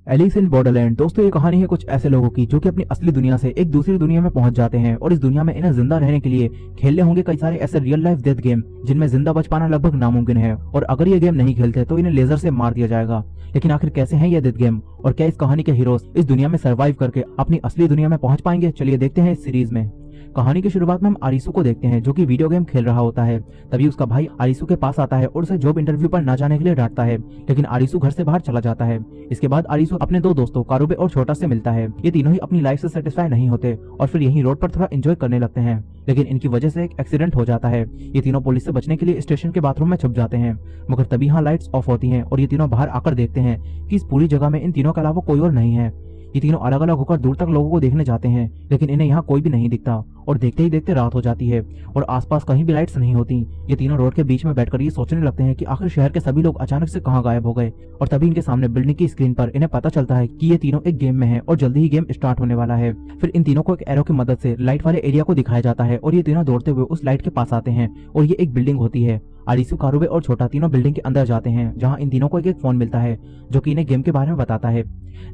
Alice in Borderland. दोस्तों ये कहानी है कुछ ऐसे लोगों की जो कि अपनी असली दुनिया से एक दूसरी दुनिया में पहुंच जाते हैं और इस दुनिया में इन्हें जिंदा रहने के लिए खेलने होंगे कई सारे ऐसे रियल लाइफ डेथ गेम जिनमें जिंदा बच पाना लगभग नामुमकिन है और अगर ये गेम नहीं खेलते तो इन्हें लेजर से मार दिया जाएगा। लेकिन आखिर कैसे हैं ये डेथ गेम और क्या इस कहानी के हीरोज इस दुनिया में सर्वाइव करके अपनी असली दुनिया में पहुंच पाएंगे? चलिए देखते हैं इस सीरीज में। कहानी की शुरुआत में हम आरिसू को देखते हैं जो कि वीडियो गेम खेल रहा होता है। तभी उसका भाई आरिसू के पास आता है और उसे जॉब इंटरव्यू पर न जाने के लिए डांटता है, लेकिन आरिसू घर से बाहर चला जाता है। इसके बाद आरिसू अपने दो दोस्तों कारुबे और छोटा से मिलता है। ये तीनों ही अपनी लाइफ से सेटिस्फाई नहीं होते और फिर यहीं रोड पर थोड़ा एंजॉय करने लगते हैं, लेकिन इनकी वजह से एक एक्सीडेंट हो जाता है। ये तीनों पुलिस से बचने के लिए स्टेशन के बाथरूम में छुप जाते हैं, मगर तभी यहाँ लाइट्स ऑफ होती हैं और ये तीनों बाहर आकर देखते हैं कि इस पूरी जगह में इन तीनों के अलावा कोई और नहीं है। ये तीनों अलग अलग होकर दूर तक लोगों को देखने जाते हैं, लेकिन इन्हें यहाँ कोई भी नहीं दिखता और देखते ही देखते रात हो जाती है और आसपास कहीं भी लाइट्स नहीं होती। ये तीनों रोड के बीच में बैठकर ये सोचने लगते हैं कि आखिर शहर के सभी लोग अचानक से कहाँ गायब हो गए। और तभी इनके सामने बिल्डिंग की स्क्रीन पर इन्हें पता चलता है कि ये तीनों एक गेम में है और जल्दी ही गेम स्टार्ट होने वाला है। फिर इन तीनों को एक एरो की मदद से लाइट वाले एरिया को दिखाया जाता है और ये तीनों दौड़ते हुए उस लाइट के पास आते हैं और ये एक बिल्डिंग होती है। आरिसू, कारुबे और छोटा तीनों बिल्डिंग के अंदर जाते हैं जहां इन तीनों को एक फोन मिलता है जो कि इन्हें गेम के बारे में बताता है,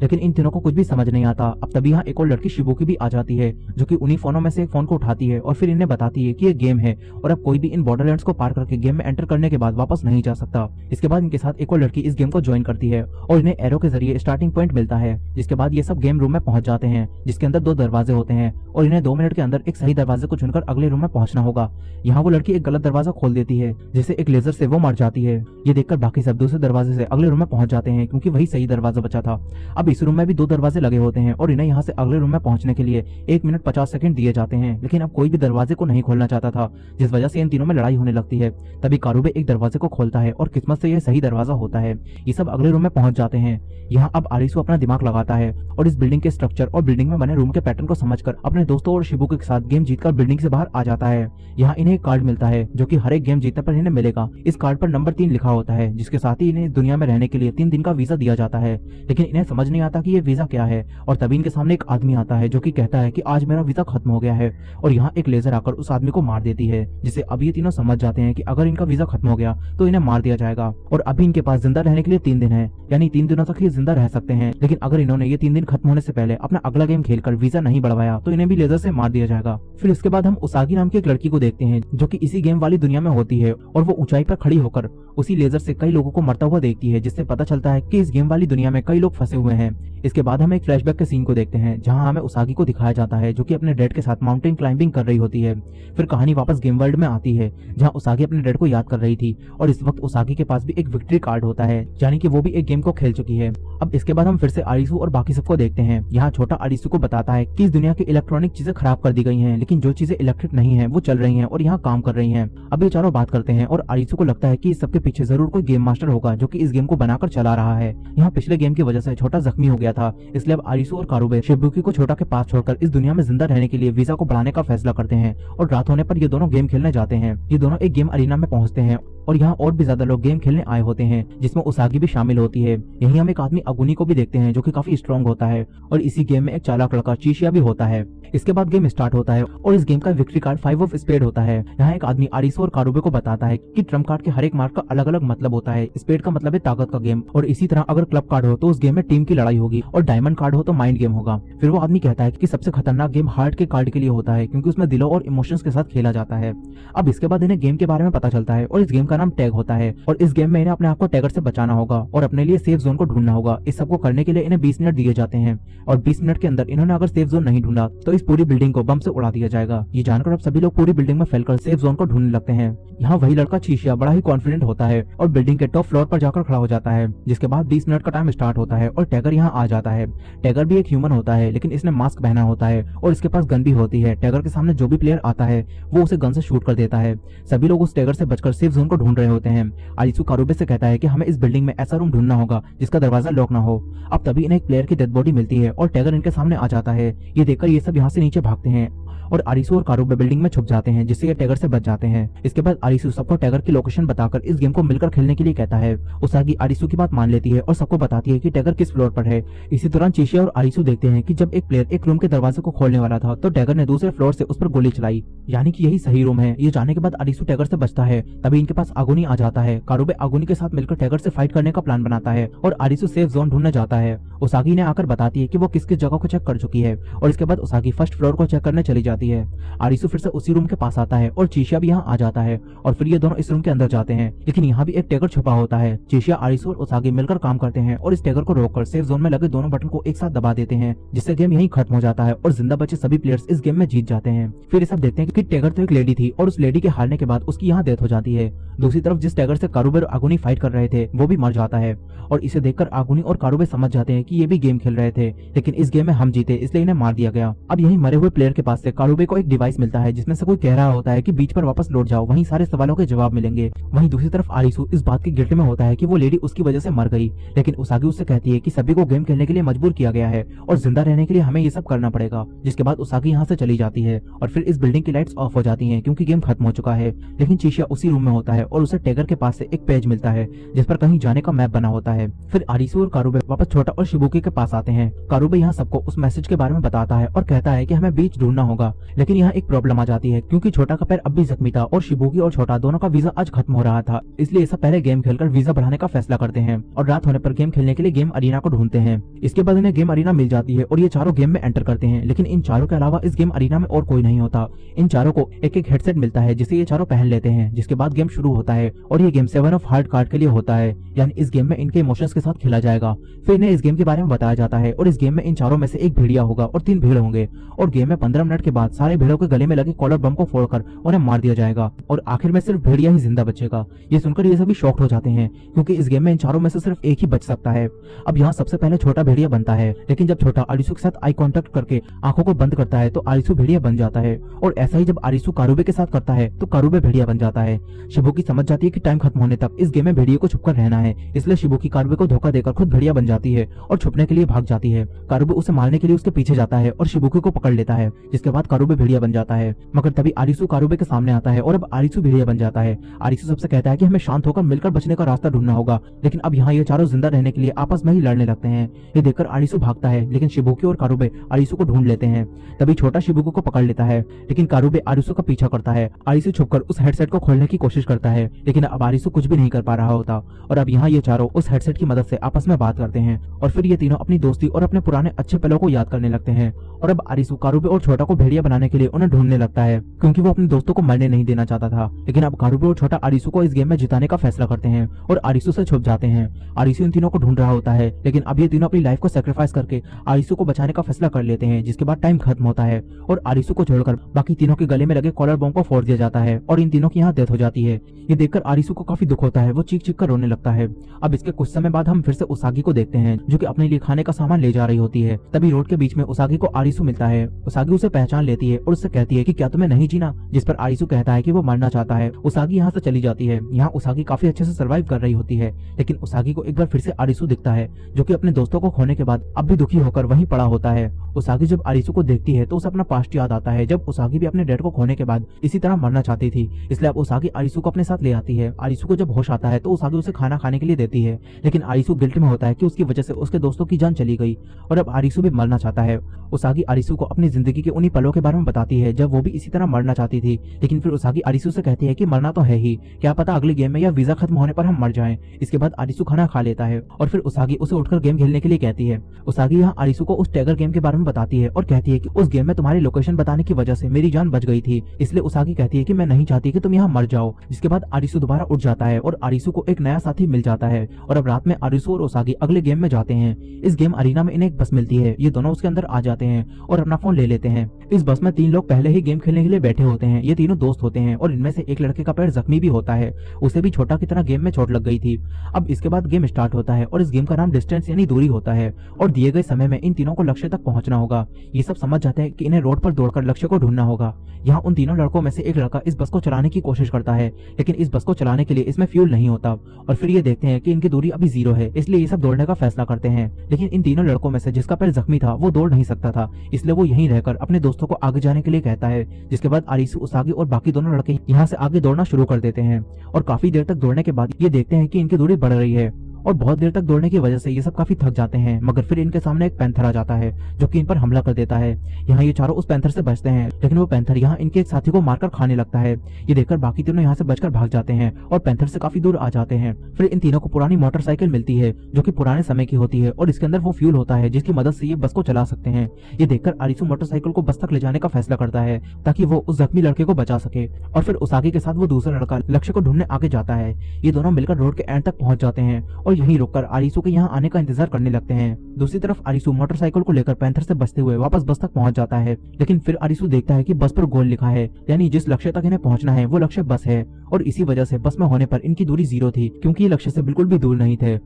लेकिन इन तीनों को कुछ भी समझ नहीं आता। अब तभी यहाँ एक और लड़की शिबुकी भी आ जाती है जो कि उन्हीं फोनों में से एक फोन को उठाती है और फिर इन्हें बताती है कि ये गेम है और अब कोई भी इन बॉर्डरलैंड्स को पार करके गेम में एंटर करने के बाद वापस नहीं जा सकता। इसके बाद इनके साथ एक और लड़की इस गेम को ज्वाइन करती है और इन्हें एरो के जरिए स्टार्टिंग पॉइंट मिलता है, जिसके बाद ये सब गेम रूम में पहुंच जाते हैं जिसके अंदर 2 दरवाजे होते हैं और इन्हें 2 मिनट के अंदर एक सही दरवाजे को चुनकर अगले रूम में पहुंचना होगा। यहाँ वो लड़की एक गलत दरवाजा खोल देती है जिसे एक लेजर से वो मर जाती है। ये देखकर बाकी सब दूसरे दरवाजे से अगले रूम में पहुंच जाते हैं क्योंकि वही सही दरवाजा बचा था। अब इस रूम में भी 2 दरवाजे लगे होते हैं और इन्हें यहाँ से अगले रूम में पहुंचने के लिए 1 मिनट 50 सेकंड दिए जाते हैं, लेकिन अब कोई भी दरवाजे को नहीं खोलना चाहता था, जिस वजह से इन तीनों में लड़ाई होने लगती है। तभी कारुबे एक दरवाजे को खोलता है और किस्मत से यह सही दरवाजा होता है। ये सब अगले रूम में पहुंच जाते हैं। यहाँ अब आरिसू अपना दिमाग लगाता है और इस बिल्डिंग के स्ट्रक्चर और बिल्डिंग में बने रूम के पैटर्न को समझकर अपने दोस्तों और शिबुकी के साथ गेम जीतकर बिल्डिंग से बाहर आ जाता है। यहाँ इन्हें एक कार्ड मिलता है जो कि हर एक गेम जीतने पर इन्हें मिलेगा। इस कार्ड पर नंबर 3 लिखा होता है, जिसके साथ ही इन्हें इस दुनिया में रहने के लिए 3 दिन का वीजा दिया जाता है, लेकिन इन्हें समझ नहीं आता कि ये वीजा क्या है। और तभी इनके सामने एक आदमी आता है जो कि कहता है कि आज मेरा वीजा खत्म हो गया है और यहाँ एक लेजर आकर उस आदमी को मार देती है, जिसे अब ये तीनों समझ जाते हैं कि अगर इनका वीजा खत्म हो गया तो इन्हें मार दिया जाएगा और अभी इनके पास जिंदा रहने के लिए 3 दिन है, यानी 3 दिनों तक ये जिंदा रह सकते हैं। लेकिन अगर इन्होंने ये 3 दिन खत्म होने से पहले अपना अगला गेम खेलकर वीजा नहीं बढ़वाया तो इन्हें भी लेजर से मार दिया जाएगा। फिर इसके बाद हम उसागी नाम की एक लड़की को देखते हैं जो कि इसी गेम वाली दुनिया में होती है और वो ऊंचाई पर खड़ी होकर उसी लेजर से कई लोगों को मरता हुआ देखती है, जिससे पता चलता है कि इस गेम वाली दुनिया में कई लोग फंसे हुए हैं। इसके बाद हम एक फ्लैशबैक के सीन को देखते हैं जहां हमें उसागी को दिखाया जाता है जो कि अपने डैड के साथ माउंटेन क्लाइंबिंग कर रही होती है। फिर कहानी वापस गेम वर्ल्ड में आती है जहां उसागी अपने डैड को याद कर रही थी और इस वक्त उसागी के पास भी एक विक्ट्री कार्ड होता है, यानी कि वो भी एक गेम को खेल चुकी है। अब इसके बाद हम फिर से आरिसू और बाकी सबको देखते हैं। यहाँ छोटा आरिसू को बताता है कि इस दुनिया की इलेक्ट्रॉनिक चीजें खराब कर दी गई हैं, लेकिन जो चीजें इलेक्ट्रिक नहीं है वो चल रही हैं और यहाँ काम कर रही हैं। अब ये चारों बात करते हैं और आरिसू को लगता है कि इस सबके पीछे जरूर कोई गेम मास्टर होगा जो कि इस गेम को बनाकर चला रहा है। यहाँ पिछले गेम की वजह से छोटा जख्मी हो गया था, इसलिए अब आरिसू और कारुबे शिबुकी को छोटा के पास छोड़कर इस दुनिया में जिंदा रहने के लिए वीजा को बढ़ाने का फैसला करते हैं और रात होने पर ये दोनों गेम खेलने जाते हैं। ये दोनों एक गेम अरीना में पहुंचते हैं और यहाँ और भी ज्यादा लोग गेम खेलने आए होते हैं, जिसमें उसागी भी शामिल होती है। यहीं हम एक आदमी अगुनी को भी देखते हैं जो कि काफी स्ट्रॉन्ग होता है और इसी गेम में एक चालाक लड़का चीशिया भी होता है। इसके बाद गेम स्टार्ट होता है और इस गेम का विक्ट्री कार्ड 5 ऑफ स्पेड होता है। यहाँ एक आदमी आरिसू और कारुबे को बताता है कि ट्रम्प कार्ड के हर एक मार्क का अलग अलग मतलब होता है। स्पेड का मतलब है ताकत का गेम और इसी तरह अगर क्लब कार्ड हो तो उस गेम में टीम की लड़ाई होगी और डायमंड कार्ड हो तो माइंड गेम होगा। फिर वो आदमी कहता है कि सबसे खतरनाक गेम हार्ट के कार्ड के लिए होता है क्योंकि उसमें दिलों और इमोशंस के साथ खेला जाता है। अब इसके बाद इन्हें गेम के बारे में पता चलता है और इस गेम का नाम टैग होता है और इस गेम में इन्हें अपने आप को टैगर से बचाना होगा और अपने लिए सेफ जोन को ढूंढना होगा। इस सबको करने के लिए इन्हें 20 मिनट दिए जाते हैं और 20 मिनट के अंदर इन्होंने अगर सेफ जोन नहीं ढूंढा तो इस पूरी बिल्डिंग को बम से उड़ा दिया जाएगा। ये जानकर अब सभी लोग पूरी बिल्डिंग में फैलकर सेफ जोन को ढूंढने लगते हैं। यहाँ वही लड़का चीशिया बड़ा ही कॉन्फिडेंट होता है और बिल्डिंग के टॉप फ्लोर पर जाकर खड़ा हो जाता है, जिसके बाद 20 मिनट का टाइम स्टार्ट होता है और टैगर यहाँ आ जाता है। टैगर भी एक ह्यूमन होता है, लेकिन इसने मास्क पहना होता है और इसके पास गन भी होती है। टैगर के सामने जो भी प्लेयर आता है वो उसे गन से शूट कर देता है। सभी लोग उस टैगर से बचकर सेफ जोन को ढूंढ रहे होते हैं। आरिसू कारुबे से कहता है कि हमें इस बिल्डिंग में ऐसा रूम ढूंढना होगा जिसका दरवाजा लॉक ना हो। अब तभी इन्हें एक प्लेयर की डेड बॉडी मिलती है और टैगर इनके सामने आ जाता है। ये देखकर ये सब यहाँ से नीचे भागते हैं और आरिसू और कारुबे बिल्डिंग में छुप जाते हैं, जिससे ये टैगर से बच जाते हैं। इसके बाद आरिसू सबको टैगर की लोकेशन बताकर इस गेम को मिलकर खेलने के लिए कहता है। उसागी आरिसू की बात मान लेती है और सबको बताती है कि टैगर किस फ्लोर पर है। इसी दौरान चिशिया और आरिसू देखते हैं कि जब एक प्लेयर एक रूम के दरवाजे को खोलने वाला था तो टैगर ने दूसरे फ्लोर से उस पर गोली चलाई, यानी कि यही सही रूम है। ये जानने के बाद आरिसू टैगर से बचता है। तभी इनके पास आगुनी आ जाता है। कारुबे आगुनी के साथ मिलकर टैगर से फाइट करने का प्लान बनाता है और आरिसू सेफ जोन ढूंढने जाता है। उसागी ने आकर बताती है कि वो किस किस जगह को चेक कर चुकी है और इसके बाद उसागी फर्स्ट फ्लोर को चेक करने चली जाती है। आरिसू फिर से उसी रूम के पास आता है और चिशिया भी यहाँ आ जाता है और फिर ये दोनों इस रूम के अंदर जाते हैं, लेकिन यहाँ भी एक टैगर छुपा होता है। चिशिया, आरिसू और उसागी मिलकर काम करते हैं और इस टैगर को रोककर सेफ जोन में लगे दोनों बटन को एक साथ दबा देते हैं, जिससे गेम यहीं खत्म हो जाता है और जिंदा बचे सभी प्लेयर्स इस गेम में जीत जाते हैं। फिर सब देखते हैं कि टैगर तो एक लेडी थी और उस लेडी के हारने के बाद उसकी यहाँ डेथ हो जाती है। दूसरी तरफ जिस टैगर से कारुबे और आगुनी फाइट कर रहे थे वो भी मर जाता है और इसे देखकर आगुनी और कारुबे समझ जाते हैं कि ये भी गेम खेल रहे थे, लेकिन इस गेम में हम जीते इसलिए इन्हें मार दिया गया। अब यही मरे हुए प्लेयर के पास से कारुबे को एक डिवाइस मिलता है जिसमें से कोई कह रहा होता है कि बीच पर वापस लौट जाओ, वहीं सारे सवालों के जवाब मिलेंगे। वहीं दूसरी तरफ आरिसू इस बात की गिल्ट में होता है कि वो लेडी उसकी वजह से मर गई, लेकिन उसागी उससे कहती है कि सभी को गेम खेलने के लिए मजबूर किया गया है और जिंदा रहने के लिए हमें ये सब करना पड़ेगा। जिसके बाद उसागी यहाँ से चली जाती है और फिर इस बिल्डिंग की लाइट्स ऑफ हो जाती हैं क्योंकि गेम खत्म हो चुका है। लेकिन चिशिया उसी रूम में होता है और उसे टैगर के पास से एक पेज मिलता है जिस पर कहीं जाने का मैप बना होता है। फिर आरिसू और कारुबे वापस छोटा और शिबुकी के पास आते हैं। कारुबे यहाँ सबको उस मैसेज के बारे में बताता है और कहता है कि हमें बीच ढूंढना होगा, लेकिन यहाँ एक प्रॉब्लम आ जाती है क्योंकि छोटा का पैर अब भी जख्मी था और शिबुकी और छोटा दोनों का वीजा आज खत्म हो रहा था, इसलिए सब पहले गेम खेलकर वीजा बढ़ाने का फैसला करते हैं और रात होने पर गेम खेलने के लिए गेम अरीना को ढूंढते हैं। इसके बाद इन्हें गेम अरीना मिल जाती है और ये चारों गेम में एंटर करते हैं, लेकिन इन चारों के अलावा इस गेम अरीना में और कोई नहीं होता। इन चारों को एक एक हेडसेट मिलता है जिसे ये चारों पहन लेते हैं, जिसके बाद गेम शुरू होता है और ये गेम 7 ऑफ हार्ट कार्ड के लिए होता है, यानी इस गेम में इनके इमोशंस के साथ खेला जाएगा। फिर इन्हें इस गेम के बारे में बताया जाता है और इस गेम में इन चारों में से एक भेड़िया होगा और 3 भेड़ होंगे और गेम में 15 मिनट के बाद सारे भेड़ों के गले में लगे कॉलर बम को फोड़कर उन्हें मार दिया जाएगा और आखिर में सिर्फ भेड़िया ही जिंदा बचेगा। ये सुनकर ये सभी शॉक्ड हो जाते हैं क्योंकि इस गेम में इन चारों में से सिर्फ एक ही बच सकता है। अब यहाँ सबसे पहले छोटा भेड़िया बनता है, लेकिन जब छोटा आरिसू के साथ आई कांटेक्ट करके आंखों को बंद करता है तो आरिसू भेड़िया बन जाता है और ऐसा ही जब आरिसू कारुबे के साथ करता है तो कारुबे भेड़िया बन जाता है। शिबुकी समझ जाती है कि टाइम खत्म होने तक इस गेम में भेड़िए को छुपकर रहना है, इसलिए शिबुकी कारुबे को धोखा देकर खुद भेड़िया बन जाती है और छुपने के लिए भाग जाती है। कारुबे उसे मारने के लिए उसके पीछे जाता है और शिबुकी को पकड़ लेता है, जिसके बाद कारुबे भेड़िया बन जाता है। मगर तभी आरिसू कारुबे के सामने आता है और अब आरिसू भेड़िया बन जाता है। आरिसू सबसे कहता है कि हमें शांत होकर मिलकर बचने का रास्ता ढूंढना होगा, लेकिन अब यहाँ ये चारों जिंदा रहने के लिए आपस में ही लड़ने लगते हैं। ये देखकर आरिसू भागता है, लेकिन शिबुकी और कारुबे आरिसू को ढूंढ लेते हैं। तभी छोटा शिबुकी को पकड़ लेता है, लेकिन कारुबे आरिसू का पीछा करता है। आरिसू छुपकर उस हेडसेट को खोलने की कोशिश करता है, लेकिन अब आरिसू कुछ भी नहीं कर पा रहा होता और अब यहाँ ये चारों उस हेडसेट की मदद से आपस में बात करते हैं और फिर ये तीनों अपनी दोस्ती और अपने पुराने अच्छे पलों को याद करने लगते हैं। और अब आरिसू कारुबे और छोटा को भेड़िया बनाने के लिए उन्हें ढूंढने लगता है क्योंकि वो अपने दोस्तों को मरने नहीं देना चाहता था। लेकिन अब कारुबे और छोटा आरिसू को इस गेम में जिताने का फैसला करते हैं और आरिसू से छुप जाते हैं। आरिसू इन तीनों को ढूंढ रहा होता है, लेकिन अब ये तीनों अपनी लाइफ को सेक्रीफाइस करके आरिसू को बचाने का फैसला कर लेते हैं, जिसके बाद टाइम खत्म होता है और आरिसू को छोड़कर बाकी तीनों के गले में लगे कॉलर बम को फोड़ दिया जाता है और इन तीनों की यहाँ डेथ हो जाती है। ये देखकर आरिसू को काफी दुख होता है, वो चीख चीख कर रोने लगता है। अब इसके कुछ समय बाद हम फिर से उसागी को देखते हैं जो कि अपने लिए खाने का सामान ले जा रही होती है। तभी रोड के बीच में उसागी को आरिसू मिलता है। उसागी उसे पहचान लेती है और उससे कहती है कि क्या तुम्हें नहीं जीना, जिस पर आरिसू कहता है कि वो मरना चाहता है। उसागी यहाँ से चली जाती है। यहाँ उसागी काफी अच्छे से सर्वाइव कर रही होती है, लेकिन उसागी को एक बार फिर से आरिसू दिखता है जो कि अपने दोस्तों को खोने के बाद अब भी दुखी होकर वहीं पड़ा होता है। उसागी जब आरिसू को देखती है तो उसे अपना पास्ट याद आता है जब उसागी भी अपने डैड को खोने के बाद इसी तरह मरना चाहती थी, इसलिए अब उसागी आरिसू को अपने साथ ले आती है। आरिसू को जब होश आता है तो उसागी उसे खाना खाने के लिए देती है, लेकिन आरिसू गिल्ट में होता है कि उसकी वजह से उसके दोस्तों की जान चली गई और अब आरिसू भी मरना चाहता है। उसागी आरिसू को अपनी जिंदगी के उन्हीं पलों के बारे में बताती है जब वो भी इसी तरह मरना चाहती थी, लेकिन फिर उसागी आरिसू से कहती है कि मरना तो है ही, क्या पता अगले गेम में या वीजा खत्म होने पर हम मर जाएं। इसके बाद आरिसू खाना खा लेता है और फिर उसागी उसे उठकर गेम खेलने के लिए कहती है। उसागी यहाँ आरिसू को उस टैगर गेम के बारे में बताती है और कहती है कि उस गेम में तुम्हारी लोकेशन बताने की वजह से मेरी जान बच गई थी, इसलिए उसागी कहती है कि मैं नहीं चाहती कि तुम यहाँ मर जाओ। जिसके बाद आरिसू दोबारा उठ जाता है और आरिसू को एक नया साथी मिल जाता है और अब रात में आरिसू और उसागी अगले गेम में जाते हैं। इस गेम अरीना में इन्हें एक बस मिलती है, ये दोनों उसके अंदर आ जाते हैं और अपना फोन ले लेते हैं। इस बस में 3 लोग पहले ही गेम खेलने के लिए बैठे होते हैं। ये तीनों दोस्त होते हैं और इनमें से एक लड़के का पैर जख्मी भी होता है, उसे भी छोटा की तरह गेम में चोट लग गई थी। अब इसके बाद गेम स्टार्ट होता है और इस गेम का नाम डिस्टेंस यानी दूरी होता है और दिए गए समय में इन तीनों को लक्ष्य तक पहुंचना होगा। ये सब समझ जाते हैं कि इन्हें रोड पर दौड़कर लक्ष्य को ढूंढना होगा। यहाँ उन तीनों लड़कों में से एक लड़का इस बस को चलाने की कोशिश करता है, लेकिन इस बस को चलाने के लिए इसमें फ्यूल नहीं होता और फिर ये देखते हैं कि इनकी दूरी अभी 0 है, इसलिए ये सब दौड़ने का फैसला करते हैं। लेकिन इन तीनों लड़कों में से जिसका पैर जख्मी था वो दौड़ नहीं सकता था, इसलिए वो यहीं रहकर अपने दोस्तों को आगे जाने के लिए कहता है, जिसके बाद आरिसु, उसागी और बाकी दोनों लड़के यहाँ से आगे दौड़ना शुरू कर देते हैं और काफी देर तक दौड़ने के बाद ये देखते हैं कि इनकी दूरी बढ़ रही है और बहुत देर तक दौड़ने की वजह से ये सब काफी थक जाते हैं। मगर फिर इनके सामने एक पैंथर आ जाता है जो कि इन पर हमला कर देता है। यहाँ ये चारों उस पैंथर से बचते हैं, लेकिन वो पैंथर यहाँ इनके एक साथी को मारकर खाने लगता है। ये देखकर बाकी तीनों यहाँ से बचकर भाग जाते हैं और पैंथर से काफी दूर आ जाते हैं। फिर इन तीनों को पुरानी मोटरसाइकिल मिलती है जो कि पुराने समय की होती है और इसके अंदर वो फ्यूल होता है जिसकी मदद से ये बस को चला सकते हैं। ये देखकर आरिसु मोटरसाइकिल को बस तक ले जाने का फैसला करता है ताकि वो उस जख्मी लड़के को बचा सके और फिर उसागी के साथ वो दूसरा लड़का लक्ष्य को ढूंढने आगे जाता है। ये दोनों मिलकर रोड के एंड तक पहुंच जाते हैं और यहीं रुककर आरिसु के यहाँ आने का इंतजार करने लगते हैं। दूसरी तरफ आरिसु मोटरसाइकिल को लेकर पैंथर से बचते हुए वापस बस तक पहुंच जाता है, लेकिन फिर आरिसु देखता है कि बस पर गोल लिखा है, यानी जिस लक्ष्य तक इन्हें पहुंचना है वो लक्ष्य बस है और इसी वजह से बस में होने पर इनकी दूरी 0 थी क्योंकि ये लक्ष्य से बिल्कुल भी दूर नहीं थे।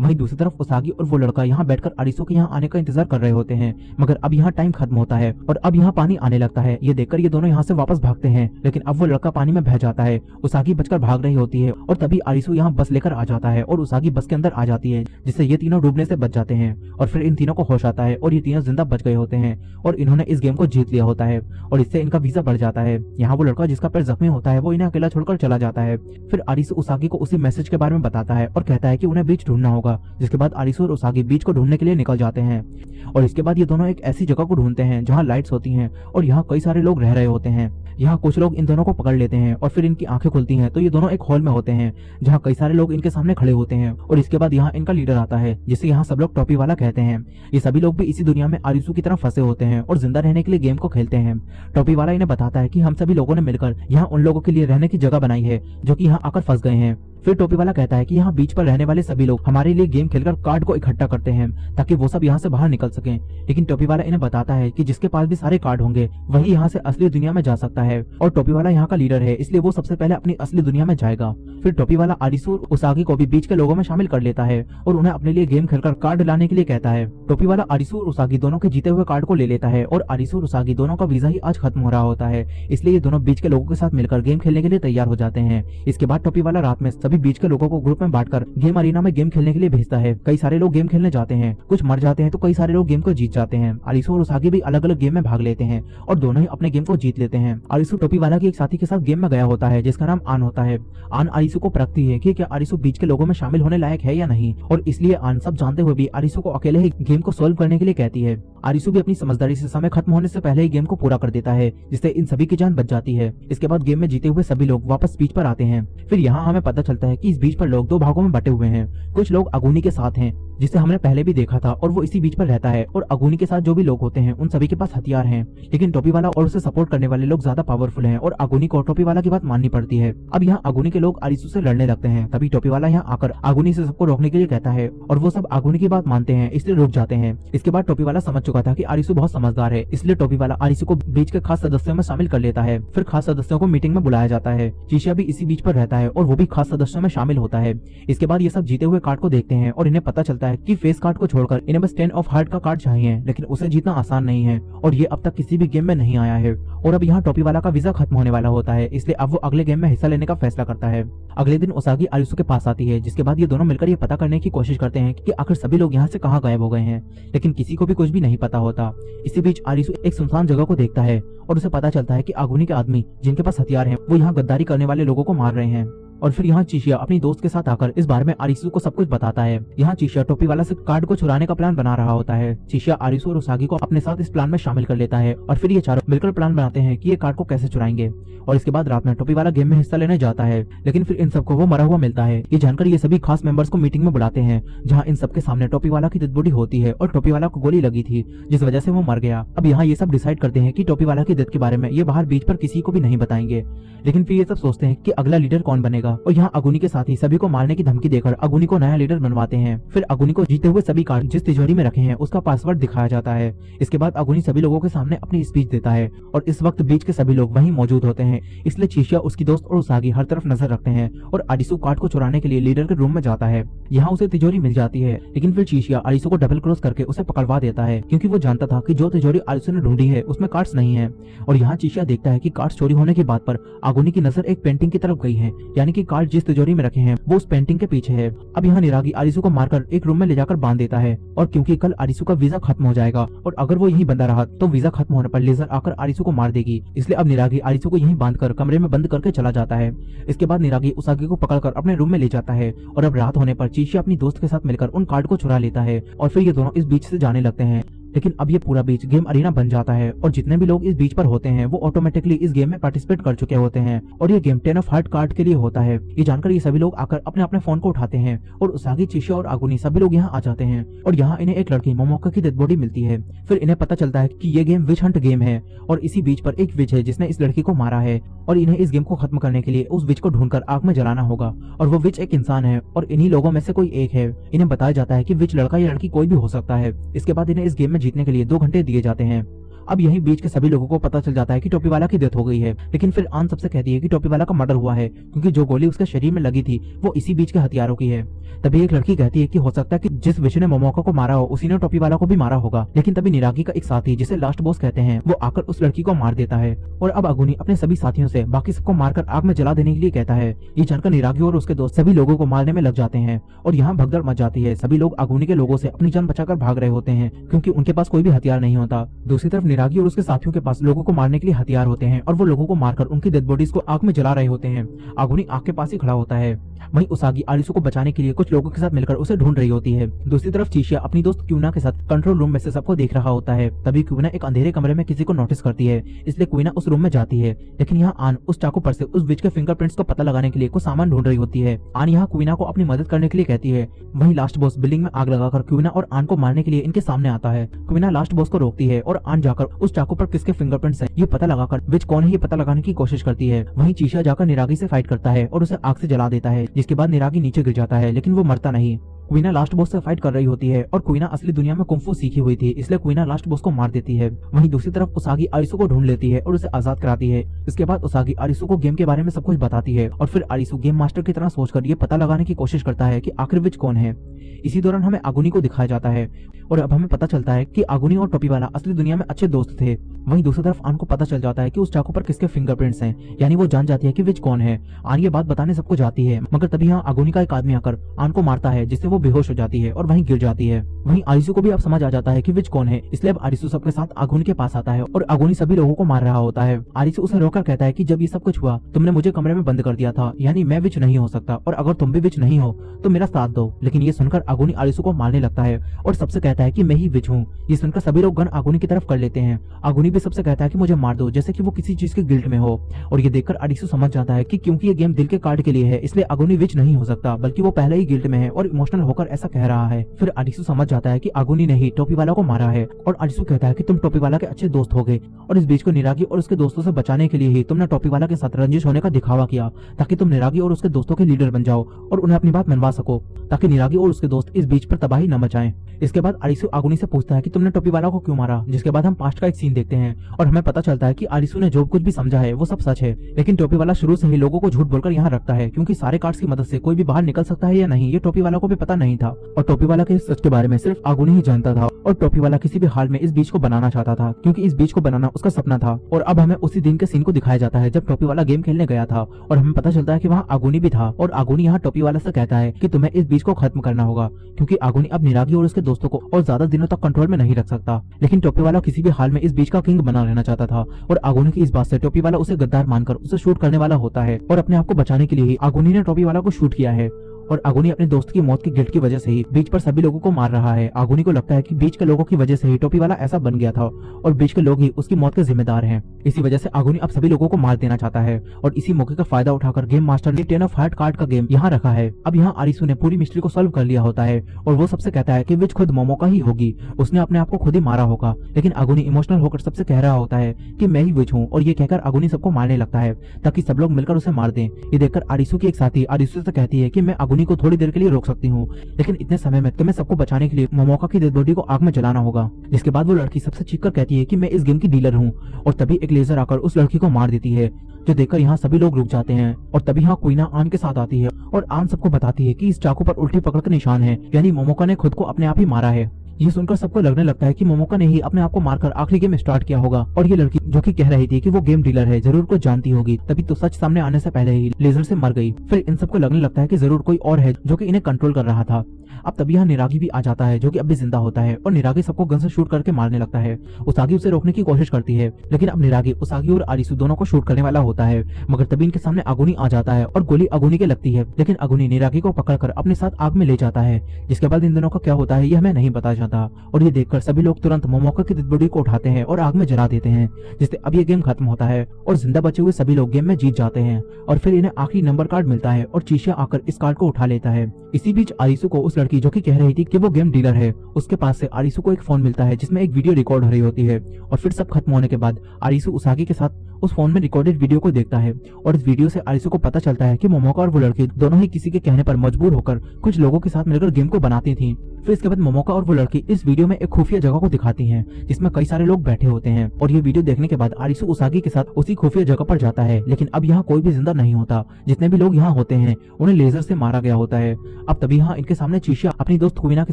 वहीं दूसरी तरफ उसागी और वो लड़का यहाँ बैठकर आरिसु के यहाँ आने का इंतजार कर रहे होते हैं, मगर अब यहाँ टाइम खत्म होता है और अब यहाँ पानी आने लगता है। ये देखकर ये दोनों यहाँ से वापस भागते हैं, लेकिन अब वो लड़का पानी में बह जाता है। उसागी बचकर भाग रही होती है और तभी आरिसु यहाँ बस लेकर आ जाता है और उसागी बस के अंदर आ जाती है, जिससे ये तीनों डूबने से बच जाते हैं और फिर इन तीनों को होश आता है और ये तीनों जिंदा बच गए होते हैं और इन्होंने इस गेम को जीत लिया होता है और इससे इनका वीजा बढ़ जाता है। यहाँ वो लड़का जिसका पैर जख्मी होता है वो इन्हें अकेला छोड़कर चला जाता है। फिर आरिसु उसागी को उसी मैसेज के बारे में बताता है और कहता है कि उन्हें बीच ढूंढना होगा, जिसके बाद आरिसु और उसागी बीच को ढूंढने के लिए निकल जाते हैं और इसके बाद ये दोनों एक ऐसी जगह को ढूंढते हैं जहाँ लाइट्स होती हैं और यहाँ कई सारे लोग रह रहे होते हैं। यहाँ कुछ लोग इन दोनों को पकड़ लेते हैं और फिर इनकी आंखें खुलती हैं तो ये दोनों एक हॉल में होते हैं जहाँ कई सारे लोग इनके सामने खड़े होते हैं और इसके बाद यहाँ इनका लीडर आता है जिसे यहाँ सब लोग टोपी वाला कहते हैं। ये सभी लोग भी इसी दुनिया में आरिसु की तरह फंसे होते हैं और जिंदा रहने के लिए गेम को खेलते हैं। टोपी वाला इन्हें बताता है कि हम सभी लोगों ने मिलकर यहाँ उन लोगों के लिए रहने की जगह बनाई है जो कि यहाँ आकर फंस गए हैं। फिर टोपी वाला कहता है कि यहाँ बीच पर रहने वाले सभी लोग हमारे लिए गेम खेलकर कार्ड को इकट्ठा करते हैं ताकि वो सब यहाँ से बाहर निकल सकें, लेकिन टोपी वाला इन्हें बताता है कि जिसके पास भी सारे कार्ड होंगे वही यहाँ से असली दुनिया में जा सकता है और टोपी वाला यहाँ का लीडर है इसलिए वो सबसे पहले अपनी असली दुनिया में जाएगा। फिर टोपी वाला आरिसु और उसागी को भी बीच के लोगों में शामिल कर लेता है और उन्हें अपने लिए गेम खेलकर कार्ड लाने के लिए कहता है। टोपी वाला आरिसु और उसागी दोनों के जीते हुए कार्ड को ले लेता है और आरिसु और उसागी दोनों का वीजा ही आज खत्म हो रहा होता है, इसलिए ये दोनों बीच के लोगों के साथ मिलकर गेम खेलने के लिए तैयार हो जाते हैं। इसके बाद टोपी वाला रात में सभी बीच के लोगों को ग्रुप में बांटकर गेम अरीना में गेम खेलने के लिए भेजता है। कई सारे लोग गेम खेलने जाते हैं, कुछ मर जाते हैं तो कई सारे लोग गेम को जीत जाते हैं। आरिसु और उसागी भी अलग अलग गेम में भाग लेते हैं और दोनों ही अपने गेम को जीत लेते हैं। आरिसु टोपी वाला के एक साथी के साथ गेम में गया होता है जिसका नाम आन होता है। आन आरिसु को परखती है कि क्या आरिसु बीच के लोगों में शामिल होने लायक है या नहीं और इसलिए आन सब जानते हुए भी आरिसु को अकेले ही गेम को सॉल्व करने के लिए कहती है। आरिसु भी अपनी समझदारी से समय खत्म होने से पहले ही गेम को पूरा कर देता है जिससे इन सभी की जान बच जाती है। इसके बाद गेम में जीते हुए सभी लोग वापस बीच पर आते हैं। फिर यहाँ हमें पता चलता है कि इस बीच पर लोग 2 भागों में बटे हुए हैं। कुछ लोग अगुनी के साथ हैं जिसे हमने पहले भी देखा था और वो इसी बीच पर रहता है और अगुनी के साथ जो भी लोग होते हैं उन सभी के पास हथियार हैं, लेकिन टोपी वाला और उसे सपोर्ट करने वाले लोग ज्यादा पावरफुल हैं और अगुनी को टोपी वाला की बात माननी पड़ती है। अब यहाँ अगुनी के लोग आरिसु से लड़ने लगते हैं, तभी टोपी वाला यहाँ आकर अगुनी से सबको रोकने के लिए कहता है और वो सब अगुनी की बात मानते हैं इसलिए रुक जाते हैं। इसके बाद टोपी वाला समझ चुका था कि आरिसु बहुत समझदार है, इसलिए टोपी वाला आरिसु को बीच के खास सदस्यों में शामिल कर लेता है। फिर खास सदस्यों को मीटिंग में बुलाया जाता है। चीशिया भी इसी बीच पर रहता है और वो भी खास सदस्यों में शामिल होता है। इसके बाद ये सब जीते हुए कार्ड को देखते हैं और इन्हें पता चलता है कि फेस कार्ड को छोड़कर इन्हें बस 10 ऑफ हार्ट का कार्ड चाहिए, लेकिन उसे जीतना आसान नहीं है और ये अब तक किसी भी गेम में नहीं आया है। और अब यहाँ टोपी वाला का वीजा खत्म होने वाला होता है, इसलिए अब वो अगले गेम में हिस्सा लेने का फैसला करता है। अगले दिन उसागी आरिसु के पास आती है, जिसके बाद ये दोनों मिलकर ये पता करने की कोशिश करते हैं कि आखिर सभी लोग यहाँ से कहाँ गायब हो गए हैं, लेकिन किसी को भी कुछ भी नहीं पता होता। इसी बीच आरिसु एक सुनसान जगह को देखता है और उसे पता चलता है कि अगुनी के आदमी जिनके पास हथियार हैं वो यहाँ गद्दारी करने वाले लोगों को मार रहे हैं। और फिर यहाँ चीशिया अपनी दोस्त के साथ आकर इस बारे में आरिसु को सब कुछ बताता है। यहाँ चीशिया टोपी वाला से कार्ड को चुराने का प्लान बना रहा होता है। चीशिया आरिसु और उसागी को अपने साथ इस प्लान में शामिल कर लेता है और फिर ये चारों मिलकर प्लान बनाते हैं कि ये कार्ड को कैसे चुराएंगे। और इसके बाद रात में टोपी वाला गेम में हिस्सा लेने जाता है, लेकिन फिर इन सबको वो मरा हुआ मिलता है। ये जानकर ये सभी खास मेंबर्स को मीटिंग में बुलाते हैं, जहाँ इन सबके सामने टोपी वाला की डेड होती है और टोपी वाला को गोली लगी थी जिस वजह से वो मर गया। अब यहाँ ये सब डिसाइड करते हैं कि टोपी वाला की डेथ के बारे में ये बाहर बीच पर किसी को भी नहीं बताएंगे, लेकिन फिर ये सब सोचते हैं कि अगला लीडर कौन बनेगा और यहाँ अगुनी के साथ ही सभी को मारने की धमकी देकर अगुनी को नया लीडर बनवाते हैं। फिर अगुनी को जीते हुए सभी कार्ड जिस तिजोरी में रखे हैं उसका पासवर्ड दिखाया जाता है। इसके बाद अगुनी सभी लोगों के सामने अपनी स्पीच देता है और इस वक्त बीच के सभी लोग वहीं मौजूद होते हैं, इसलिए चीशिया, उसकी दोस्त और उसागी हर तरफ नजर रखते हैं और आरिसु कार्ड को चुराने के लिए लीडर के रूम में जाता है। यहाँ उसे तिजोरी मिल जाती है, लेकिन फिर चीशिया आरिसु को डबल क्रॉस करके उसे पकड़वा देता है क्योंकि वो जानता था कि जो तिजोरी आरिसु ने ढूंढी है उसमें कार्ड्स नहीं है। और यहाँ चीशिया देखता है कि कार्ड्स चोरी होने की बात पर अगुनी की नजर एक पेंटिंग की तरफ गई है, यानी कि की कार्ड जिस तिजोरी में रखे हैं वो उस पेंटिंग के पीछे है। अब यहाँ निरागी आरिसू को मारकर एक रूम में ले जाकर बांध देता है, और क्योंकि कल आरिसू का वीजा खत्म हो जाएगा और अगर वो यहीं बंदा रहा तो वीजा खत्म होने पर लेजर आकर आरिसू को मार देगी, इसलिए अब निरागी आरिसू को यहीं बांधकर कमरे में बंद करके चला जाता है। इसके बाद निरागी उसागी को पकड़कर अपने रूम में ले जाता है और अब रात होने पर चीशिया अपनी दोस्त के साथ मिलकर उन कार्ड को चुरा लेता है और फिर ये दोनों इस बीच से जाने लगते हैं। लेकिन अब ये पूरा बीच गेम अरीना बन जाता है और जितने भी लोग इस बीच पर होते हैं वो ऑटोमेटिकली इस गेम में पार्टिसिपेट कर चुके होते हैं और ये गेम 10 ऑफ हार्ट कार्ड के लिए होता है। ये जानकर ये सभी लोग आकर अपने अपने फोन को उठाते हैं और उसागी, चिशिया और आगुनी सभी लोग यहाँ आ जाते हैं और यहाँ इन्हें एक लड़की मोमोका की डेड बॉडी मिलती है। फिर इन्हें पता चलता है कि ये गेम विच हंट गेम है और इसी बीच पर एक विच है जिसने इस लड़की को मारा है और इन्हें इस गेम को खत्म करने के लिए उस विच को ढूंढकर आग में जलाना होगा और वो विच एक इंसान है और इन्हीं लोगों में से कोई एक है। इन्हें बताया जाता है कि विच लड़का या लड़की कोई भी हो सकता है। इसके बाद इन्हें इस गेम में जीतने के लिए 2 घंटे दिए जाते हैं। अब यही बीच के सभी लोगों को पता चल जाता है कि टोपी वाला की डेथ हो गई है, लेकिन फिर आन सबसे कहती है कि टोपी वाला का मर्डर हुआ है क्योंकि जो गोली उसके शरीर में लगी थी वो इसी बीच के हथियारों की है। तभी एक लड़की कहती है कि हो सकता है कि जिस विच ने मोमोका को मारा हो उसी ने टोपी वाला को भी मारा होगा, लेकिन तभी निरागी का एक साथी जिसे लास्ट बॉस कहते हैं वो आकर उस लड़की को मार देता है और अब अगुनी अपने सभी साथियों से बाकी सबको मारकर आग में जला देने के लिए कहता है। ये जानकर निरागी और उसके दोस्त सभी लोगों को मारने में लग जाते हैं और यहाँ भगदड़ मच जाती है। सभी लोग अगुनी के लोगों से अपनी जान बचाकर भाग रहे होते हैं क्योंकि उनके पास कोई भी हथियार नहीं होता। दूसरी तरफ निरागी और उसके साथियों के पास लोगों को मारने के लिए हथियार होते हैं और वो लोगों को मारकर उनकी डेड बॉडीज को आग में जला रहे होते हैं। अगुनी आग के पास ही खड़ा होता है। वहीं उसागी आरिसू को बचाने के लिए कुछ लोगों के साथ मिलकर उसे ढूंढ रही होती है। दूसरी तरफ चिशिया अपनी दोस्त क्यूना के साथ कंट्रोल रूम में से सबको देख रहा होता है। तभी क्यूना एक अंधेरे कमरे में किसी को नोटिस करती है, इसलिए क्यूना उस रूम में जाती है। लेकिन यहाँ आन उस चाकू पर से उस विच के फिंगरप्रिंट्स को पता लगाने के लिए कुछ सामान ढूंढ रही होती है। आन यहाँ क्यूना को अपनी मदद करने के लिए कहती है। वहीं लास्ट बॉस बिल्डिंग में आग लगाकर क्यूना और आन को मारने के लिए इनके सामने आता है। क्यूना लास्ट बॉस को रोकती है और आन जाकर उस चाकू पर किसके फिंगरप्रिंट्स हैं ये पता लगाकर विच कौन है ये पता लगाने की कोशिश करती है। वहीं चिशिया जाकर निरागी से फाइट करता है और उसे आग से जला देता है, जिसके बाद निरागी नीचे गिर जाता है लेकिन वो मरता नहीं। क्वीना लास्ट बॉस से फाइट कर रही होती है और क्वीना असली दुनिया में कुंफू सीखी हुई थी, इसलिए क्वीना लास्ट बॉस को मार देती है। वहीं दूसरी तरफ उसागी आरिसू को ढूंढ लेती है और उसे आजाद कराती है। इसके बाद उसागी आरिसू को गेम के बारे में सब कुछ बताती है और फिर आरिसू गेम मास्टर की तरह सोचकर ये पता लगाने की कोशिश करता है कि आखिर विच कौन है। इसी दौरान हमें आगुनी को दिखाया जाता है और अब हमें पता चलता है कि आगुनी और टोपी वाला असली दुनिया में अच्छे दोस्त थे। वहीं दूसरी तरफ आन को पता चल जाता है कि उस चाकू पर किसके फिंगरप्रिंट्स हैं, यानी वो जान जाती है कि विच कौन है। आन ये बात बताने सबको जाती है, मगर तभी यहाँ आगुनी का एक आदमी आकर आन को मारता है जिससे वो बेहोश हो जाती है और वहीं गिर जाती है। वहीं आरिसू को भी अब समझ आ जाता है कि विच कौन है, इसलिए अब आरिसू सबके साथ आगुनी के पास आता है और आगुनी सभी लोगों को मार रहा होता है। आरिसू उसे रोककर कहता है कि जब ये सब कुछ हुआ तुमने मुझे कमरे में बंद कर दिया था, यानी मैं विच नहीं हो सकता और अगर तुम भी विच नहीं हो तो मेरा साथ दो। लेकिन ये सुनकर आगुनी आरिसू को मारने लगता है और सबसे कहता है कि मैं ही विच हूँ। ये सुनकर सभी लोग गन आगुनी की तरफ कर लेते हैं। आगुनी भी सबसे कहता है कि मुझे मार दो, जैसे कि वो किसी चीज के गिल्ट में हो। और ये देखकर आरिसू समझ जाता है कि क्योंकि ये गेम दिल के कार्ड के लिए है इसलिए आगुनी विच नहीं हो सकता, बल्कि वो पहले ही गिल्ट में है और इमोशनल होकर ऐसा कह रहा है। फिर आरिसू समझ जाता है कि आगुनी ने ही टोपी वाला को मारा है और आरिसू कहता है कि तुम टोपी वाला के अच्छे दोस्त हो गए और इस बीच को निरागी और उसके दोस्तों से बचाने के लिए ही तुमने टोपी वाला के साथ रंजिश होने का दिखावा किया ताकि तुम निरागी और उसके दोस्तों के लीडर बन जाओ और उन्हें अपनी बात मनवा सको ताकि निरागी और उसके दोस्त इस बीच पर तबाही न मचाएं। इसके बाद आरिसू आगुनी से पूछता है कि तुमने टोपी वाला को क्यों मारा, जिसके बाद हम पास्ट का एक सीन देखते हैं और हमें पता चलता है कि आरिसू ने जो कुछ भी समझा है वो सब सच है। लेकिन टोपी वाला शुरू से ही लोगों को झूठ बोलकर यहाँ रखता है क्योंकि सारे कार्ड्स की मदद से कोई भी बाहर निकल सकता है या नहीं ये टोपी वाला को भी पता नहीं था और टोपी वाला के सच के बारे में सिर्फ आगुनी ही जानता था। और टोपी वाला किसी भी हाल में इस बीच को बनाना चाहता था क्योंकि इस बीच को बनाना उसका सपना था। और अब हमें उसी दिन के सीन को दिखाया जाता है जब टोपी वाला गेम खेलने गया था और हमें पता चलता है कि वहाँ आगुनी भी था और आगुनी यहाँ टोपी वाला से कहता है कि तुम्हें इस बीच को खत्म करना होगा क्योंकि आगुनी अब निरागी और उसके दोस्तों को और ज्यादा दिनों तक कंट्रोल में नहीं रख सकता। लेकिन टोपी वाला किसी भी हाल में इस बीच का किंग बना रहना चाहता था और आगुनी की इस बात से टोपी वाला उसे गद्दार मानकर उसे शूट करने वाला होता है और अपने आप को बचाने के लिए ही आगुनी ने टोपी वाला को शूट किया है। और आगुनी अपने दोस्त की मौत की गिल्ट की वजह से ही बीच पर सभी लोगों को मार रहा है। आगुनी को लगता है कि बीच के लोगों की वजह से ही टोपी वाला ऐसा बन गया था और बीच के लोग ही उसकी मौत के जिम्मेदार हैं। इसी वजह से आगुनी अब सभी लोगों को मार देना चाहता है और इसी मौके का फायदा उठाकर गेम मास्टर ने 10 ऑफ हार्ट कार्ड का गेम यहाँ रखा है। अब यहाँ आरिसू ने पूरी मिस्ट्री को सॉल्व कर लिया होता है और वो सबसे कहता है कि विच खुद मोमोका ही होगी, उसने अपने आप को खुद ही मारा होगा। लेकिन आगुनी इमोशनल होकर सबसे कह रहा होता है कि मैं ही विच हूँ और ये कहकर आगुनी सबको मारने लगता है ताकि सब लोग मिलकर उसे मार दें। ये देखकर आरिसू की एक साथी आरिसू से कहती है कि मैं आगुनी को थोड़ी देर के लिए रोक सकती हूँ, लेकिन इतने समय में तुम्हें सबको बचाने के लिए मोमोका की डेड बॉडी को आग में जलाना होगा। जिसके बाद वो लड़की सबसे चीखकर कहती है कि मैं इस गेम की डीलर हूँ और तभी एक लेजर आकर उस लड़की को मार देती है, जो देखकर यहाँ सभी लोग रुक जाते हैं। और तभी यहाँ क्वीना आन के साथ आती है और आन सबको बताती है कि इस चाकू पर उल्टी पकड़ के निशान है, यानी मोमोका ने खुद को अपने आप ही मारा है। ये सुनकर सबको लगने लगता है कि मोमोका ने ही अपने आप को मारकर आखिरी गेम स्टार्ट किया होगा और ये लड़की जो कि कह रही थी कि वो गेम डीलर है जरूर कुछ जानती होगी, तभी तो सच सामने आने से पहले ही लेजर से मर गई। फिर इन सबको लगने लगता है कि जरूर कोई और है जो कि इन्हें कंट्रोल कर रहा था। अब तभी यहाँ निरागी भी आ जाता है जो कि अब भी जिंदा होता है और निरागी सबको गन से शूट करके मारने लगता है। उसागी उसे रोकने की कोशिश करती है, लेकिन अब निरागी उसागी और आरिसु दोनों को शूट करने वाला होता है, मगर तभी इनके सामने अगुनी आ जाता है और गोली अगुनी के लगती है, लेकिन अगुनी निरागी को पकड़कर अपने साथ आग में ले जाता है। जिसके बाद इन दोनों का क्या होता है ये हमें नहीं बताया जाता और ये देखकर सभी लोग तुरंत मोमोका की डेड बॉडी को उठाते हैं और आग में जला देते हैं, जिससे अब ये गेम खत्म होता है और जिंदा बचे हुए सभी लोग गेम में जीत जाते हैं। और फिर इन्हें आखिरी नंबर कार्ड मिलता है और चीशिया आकर इस कार्ड को उठा लेता है। इसी बीच आरिसु को उस लड़की जो कि कह रही थी कि वो गेम डीलर है, उसके पास से आरिसु को एक फोन मिलता है जिसमें एक वीडियो रिकॉर्ड हो रही होती है। और फिर सब खत्म होने के बाद आरिसु उसागी के साथ उस फोन में रिकॉर्डेड वीडियो को देखता है और इस वीडियो से आरिसु को पता चलता है कि मोमोका और वो लड़की दोनों ही किसी के कहने पर मजबूर होकर कुछ लोगों के साथ मिलकर गेम को बनाती थी। फिर इसके बाद मोमोका और वो लड़की इस वीडियो में एक खुफिया जगह को दिखाती हैं जिसमें कई सारे लोग बैठे होते हैं और ये वीडियो देखने के बाद आरिसु उसागी के साथ उसी खुफिया जगह पर जाता है, लेकिन अब यहाँ कोई भी जिंदा नहीं होता। जितने भी लोग यहाँ होते हैं उन्हें लेजर से मारा गया होता है। अब तभी यहाँ इनके सामने चीशिया अपनी दोस्त कुविना के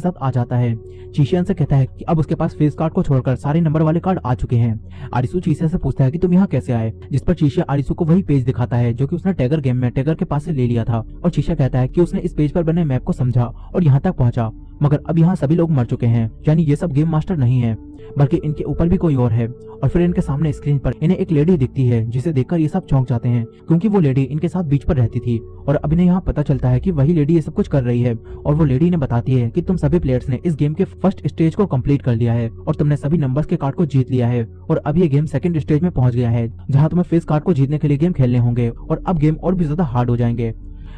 साथ आ जाता है। चीशिया इनसे कहता है कि अब उसके पास फेस कार्ड को छोड़कर सारे नंबर वाले कार्ड आ चुके हैं। आरिसु चीशिया से पूछता है कि तुम यहाँ कैसे आए, जिस पर चीशिया आरिसु को वही पेज दिखाता है जो कि उसने टैगर गेम में टैगर के पास से ले लिया था और चीशिया कहता है कि उसने इस पेज पर बने मैप को समझा और यहाँ तक पहुंचा, मगर अब यहाँ सभी लोग मर चुके हैं, यानी ये सब गेम मास्टर नहीं है बल्कि इनके ऊपर भी कोई और है। और फिर इनके सामने स्क्रीन पर इन्हें एक लेडी दिखती है जिसे देखकर ये सब चौंक जाते हैं क्योंकि वो लेडी इनके साथ बीच पर रहती थी और अब इन्हें यहाँ पता चलता है कि वही लेडी ये सब कुछ कर रही है। और वो लेडी ने बताती है कि तुम सभी प्लेयर्स ने इस गेम के फर्स्ट स्टेज को कंप्लीट कर लिया है और तुमने सभी नंबर्स के कार्ड को जीत लिया है और अब ये गेम सेकंड स्टेज में पहुंच गया है जहाँ तुम्हें फेस कार्ड को जीतने के लिए गेम खेलने होंगे और अब गेम और भी ज्यादा हार्ड हो जाएंगे।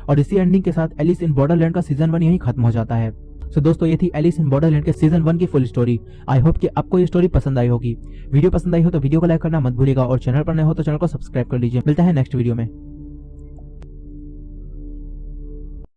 और इसी एंडिंग के साथ एलिस इन बॉर्डरलैंड का सीजन 1 यहीं खत्म हो जाता है। तो दोस्तों ये थी एलिस इन बॉर्डरलैंड के सीजन 1 की फुल स्टोरी। आई होप कि आपको ये स्टोरी पसंद आई होगी। वीडियो पसंद आई हो तो वीडियो को लाइक करना मत भूलिएगा और चैनल पर नए हो तो चैनल को सब्सक्राइब कर लीजिए। मिलता है नेक्स्ट वीडियो में।